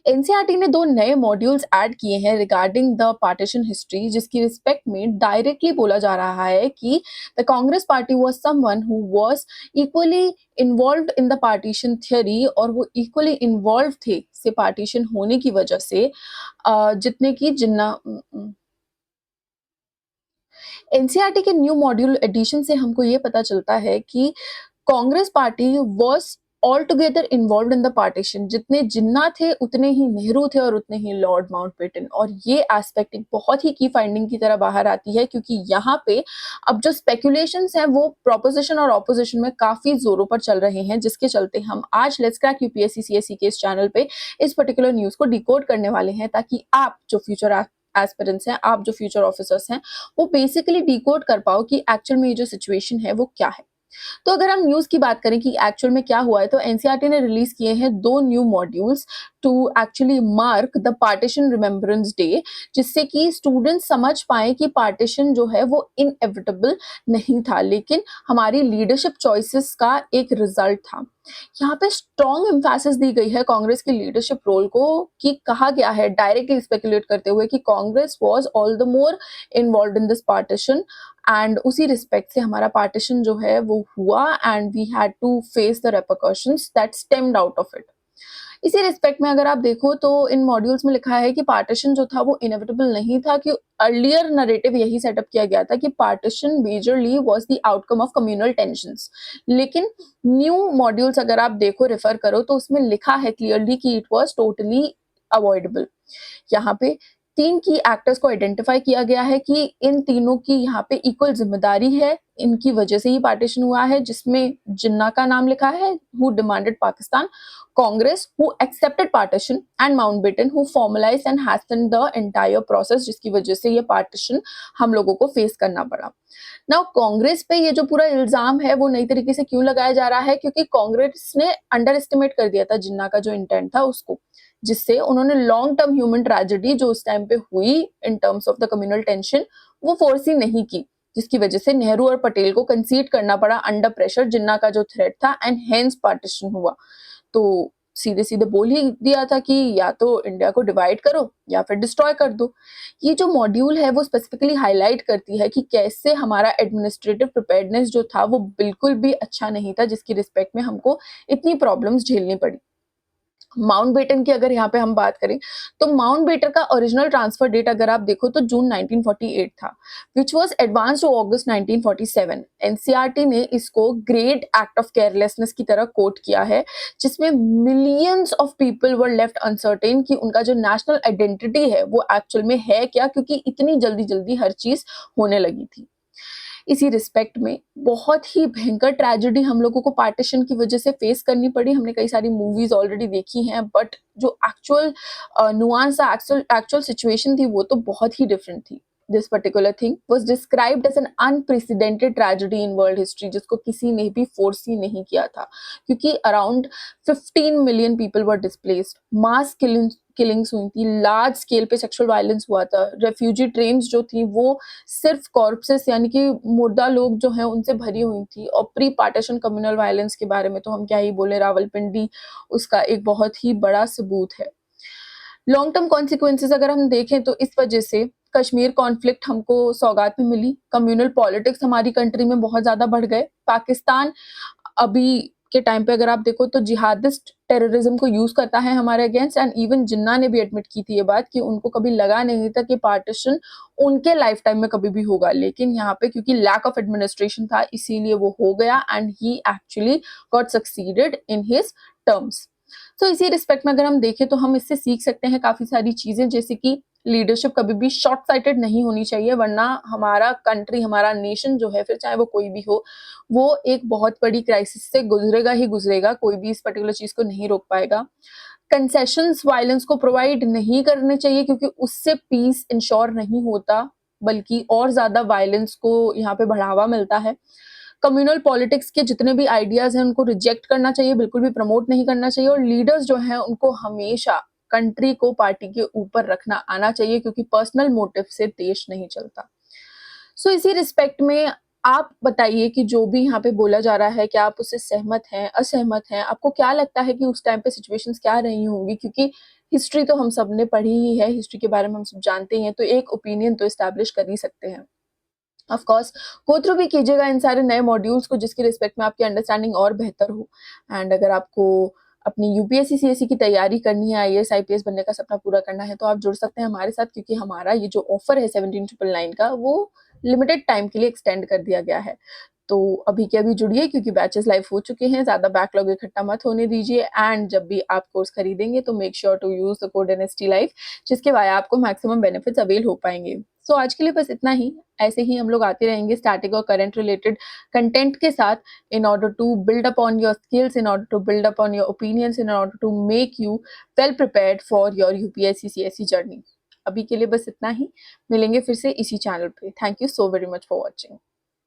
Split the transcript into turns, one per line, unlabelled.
NCERT ने 2 नए modules add किए हैं रिगार्डिंग द पार्टीशन हिस्ट्री, जिसकी रिस्पेक्ट में डायरेक्टली बोला जा रहा है कि the Congress party was someone who was equally involved in the partition theory, और वो इक्वली इन्वॉल्व थे से पार्टीशन होने की वजह से जितने की जिन्ना एनसीईआरटी के न्यू मॉड्यूल एडिशन से हमको ये पता चलता है कि Congress party was all together involved in the partition. जितने जिन्ना थे उतने ही नेहरू थे और उतने ही लॉर्ड माउंटबेटन। और ये एस्पेक्ट एक बहुत ही की फाइंडिंग की तरह बाहर आती है, क्योंकि यहाँ पे अब जो स्पेकुलेशंस हैं वो प्रोपोजिशन और ऑपोजिशन में काफी जोरों पर चल रहे हैं, जिसके चलते हम आज लेट्स क्रैक यूपीएससी सीएससी के इस चैनल पे इस पर्टिकुलर न्यूज को डिकोड करने वाले हैं, ताकि आप जो फ्यूचर एस्पिरेंट्स हैं, आप जो फ्यूचर ऑफिसर्स हैं, वो बेसिकली डिकोड कर पाओ कि एक्चुअल में ये जो सिचुएशन है वो क्या है। तो अगर हम न्यूज की बात करें कि एक्चुअल में क्या हुआ है, तो एनसीईआरटी ने रिलीज किए हैं 2 new modules to actually mark the partition remembrance day, जिससे कि स्टूडेंट्स समझ पाए कि पार्टीशन जो है वो इनएविटेबल नहीं था, लेकिन हमारी लीडरशिप चॉइसेस का एक रिजल्ट था। यहाँ पे स्ट्रॉन्ग एम्फेसिस दी गई है कांग्रेस की लीडरशिप रोल को, कि कहा गया है डायरेक्टली स्पेकुलेट करते हुए कि Congress was all the more involved in this partition, and उसी रिस्पेक्ट से हमारा पार्टीशन जो है वो हुआ, and we had to face the repercussions that stemmed out of it. इसी रिस्पेक्ट में अगर आप देखो तो इन मॉड्यूल्स में लिखा है कि पार्टीशन जो था वो इनएविटेबल नहीं था, कि अर्लियर नरेटिव यही सेटअप किया गया था कि partition majorly was the outcome of communal tensions. लेकिन न्यू मॉड्यूल्स अगर आप देखो, रेफर करो, तो उसमें लिखा है क्लियरली कि इट वाज टोटली अवॉइडेबल। यहाँ पे 3 की एक्टर्स को आइडेंटिफाई किया गया है कि इन तीनों की यहाँ पे इक्वल जिम्मेदारी है, इनकी वजह से ही पार्टीशन हुआ है, जिसमें जिन्ना का नाम लिखा है who demanded Pakistan, Congress who accepted partition, and Mountbatten who formalised and hastened the entire process, जिसकी वजह से ये पार्टीशन हम लोगों को फेस करना पड़ा। नाउ कांग्रेस पे ये जो पूरा इल्जाम है वो नई तरीके से क्यों लगाया जा रहा है, क्योंकि कांग्रेस ने अंडर एस्टिमेट कर दिया था जिन्ना का जो इंटेंट था उसको, जिससे उन्होंने लॉन्ग टर्म ह्यूमन ट्रेजेडी जो उस टाइम पे हुई in terms of the communal tension वो फोर्सी नहीं की, जिसकी वजह से नेहरू और पटेल को कंसीड करना पड़ा अंडर प्रेशर जिन्ना का जो थ्रेट था, एंड हेंस पार्टीशन हुआ। तो सीधे सीधे बोल ही दिया था कि या तो इंडिया को डिवाइड करो या फिर डिस्ट्रॉय कर दो। ये जो मॉड्यूल है वो स्पेसिफिकली हाईलाइट करती है कि कैसे हमारा एडमिनिस्ट्रेटिव प्रिपेयर्डनेस जो था वो बिल्कुल भी अच्छा नहीं था, जिसकी रिस्पेक्ट में हमको इतनी प्रॉब्लम्स झेलनी पड़ी। माउंटबेटन की अगर यहाँ पे हम बात करें, तो माउंटबेटन का ओरिजिनल ट्रांसफर डेट अगर आप देखो तो जून 1948 था, which was advance to August 1947। NCERT ने इसको ग्रेट एक्ट ऑफ केयरलेसनेस की तरह कोट किया है, जिसमें millions of people were left uncertain कि उनका जो नेशनल आइडेंटिटी है वो एक्चुअल में है क्या, क्योंकि इतनी जल्दी जल्दी हर चीज होने लगी थी। इसी रिस्पेक्ट में बहुत ही भयंकर ट्रेजेडी हम लोगों को पार्टीशन की वजह से फेस करनी पड़ी। हमने कई सारी मूवीज ऑलरेडी देखी हैं, बट जो एक्चुअल नुआंस एक्चुअल सिचुएशन थी वो तो बहुत ही डिफरेंट थी। This particular thing was described as an unprecedented tragedy in world history, जिसको किसी ने भी फोर्सी नहीं किया था, क्योंकि around 15 million people were displaced, mass killings हुई थी, लार्ज स्केल पे सेक्सुअल वायलेंस हुआ था, रेफ्यूजी ट्रेन्स जो थी वो सिर्फ कॉर्पसेस यानी कि मुर्दा लोग जो हैं उनसे भरी हुई थी। और प्री पार्टीशन कम्युनल वायलेंस के बारे में तो हम क्या ही बोले, रावलपिंडी उसका एक बहुत ही बड़ा सबूत है। लॉन्ग टर्म कॉन्सिक्वेंसेस अगर हम देखें तो इस वजह से कश्मीर कॉन्फ्लिक्ट हमको सौगात में मिली, कम्युनल पॉलिटिक्स हमारी कंट्री में बहुत ज्यादा बढ़ गए, पाकिस्तान अभी के टाइम पे अगर आप देखो तो जिहादिस्ट टेररिज्म को यूज करता है हमारे अगेंस्ट, एंड इवन जिन्ना ने भी एडमिट की थी ये बात कि उनको कभी लगा नहीं था कि पार्टीशन उनके लाइफ टाइम में कभी भी होगा, लेकिन यहाँ पे क्योंकि लैक ऑफ एडमिनिस्ट्रेशन था इसीलिए वो हो गया, and he actually got succeeded in his terms. तो इसी रिस्पेक्ट में अगर हम देखें तो हम इससे सीख सकते हैं काफी सारी चीजें, जैसे कि लीडरशिप कभी भी शॉर्ट साइटेड नहीं होनी चाहिए, वरना हमारा कंट्री, हमारा नेशन जो है, फिर चाहे वो कोई भी हो, वो एक बहुत बड़ी क्राइसिस से गुजरेगा ही गुजरेगा, कोई भी इस पर्टिकुलर चीज को नहीं रोक पाएगा। कंसेशंस वायलेंस को प्रोवाइड नहीं करने चाहिए, क्योंकि उससे पीस इंश्योर नहीं होता, बल्कि और ज्यादा वायलेंस को यहाँ पे बढ़ावा मिलता है। कम्युनल पॉलिटिक्स के जितने भी आइडियाज हैं उनको रिजेक्ट करना चाहिए, बिल्कुल भी प्रमोट नहीं करना चाहिए, और लीडर्स जो हैं उनको हमेशा कंट्री को पार्टी के ऊपर रखना आना चाहिए, क्योंकि पर्सनल मोटिव से देश नहीं चलता। सो इसी रिस्पेक्ट में आप बताइए कि जो भी यहाँ पे बोला जा रहा है, क्या आप उससे सहमत हैं, असहमत हैं? आपको क्या लगता है कि उस टाइम पे सिचुएशंस क्या रही होंगी? क्योंकि हिस्ट्री तो हम सब ने पढ़ी ही है, हिस्ट्री के बारे में हम सब जानते ही हैं, तो एक ओपिनियन तो एस्टैब्लिश कर ही सकते हैं। ऑफ कोर्स गो थ्रू भी कीजिएगा इन सारे नए मॉड्यूल्स को, जिसकी रिस्पेक्ट में आपकी अंडरस्टैंडिंग और बेहतर हो। एंड अगर आपको अपनी यूपीएससी सीएससी की तैयारी करनी है, आईएएस आईपीएस बनने का सपना पूरा करना है, तो आप जुड़ सकते हैं हमारे साथ, क्योंकि हमारा ये जो ऑफर है 17999 का, वो लिमिटेड टाइम के लिए एक्सटेंड कर दिया गया है। तो अभी के अभी जुड़िए, क्योंकि बैचेस लाइव हो चुके हैं, ज़्यादा बैकलॉग इकट्ठा मत होने दीजिए। एंड जब भी आप कोर्स खरीदेंगे तो make sure to use the code NST live, जिसके वाया आपको मैक्सिमम बेनिफिट्स अवेल हो पाएंगे। सो आज के लिए बस इतना ही। ऐसे ही हम लोग आते रहेंगे स्टैटिक और करंट रिलेटेड कंटेंट के साथ, in order to build upon your skills, in order to build upon your opinions, in order to make you well prepared for your UPSC CSC journey. अभी के लिए बस इतना ही, मिलेंगे फिर से इसी चैनल पे। Thank you so very much for watching.